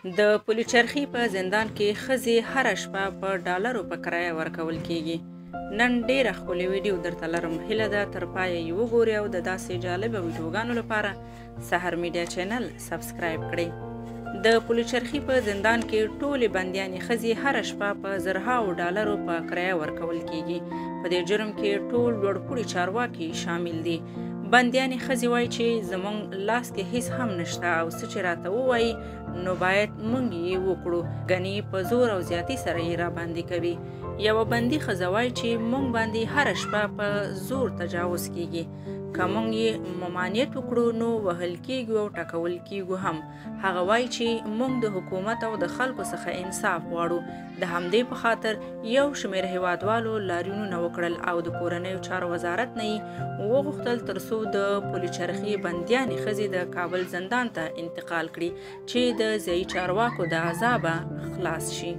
د پلچرخي په زندان کې ښځې هره شپه په ډالرو په کرایه ورکول کیږي. نن ډیره ښکلې ویډیو درته لرم، هیله ده تر پایه یې وګورئ او د داسې جالبه ویډیوګانو لپاره سحر میډیا چینل سبسکرایب کړئ. د پلچرخي په زندان کې ټولې بندیانې ښځې هره شپه په زرهاو ډالرو په کرایه ورکول کیږي. په دې جرم کې ټول لوړپوړي چارواکي شامل دي. بندیانې ښځې وایي چې زموږ لاس کې هیڅ هم نشته او څه چې راته ووایي نو باید موږ یې وکړو، ګنې په زور او زیاتي سره یې را باندې کوي. یوه بندي ښځه وایي چې موږ باندې هره شپه په زور تجاوز کیږي، که موږ یې ممانعت وکړو نو وهل کیږو او ټکول کیږو هم. هغه وایي چې موږ د حکومت او د خلکو څخه انصاف غواړو. د همدې په خاطر یو شمېر هیوادوالو لاریونونه وکړل او د کورنیو چارو وزارت نه یې وغوښتل ترڅو د پلچرخي بندیانې ښځې د کابل زندان ته انتقال کړي چې د ځایي چارواکو د عذابه خلاص شي.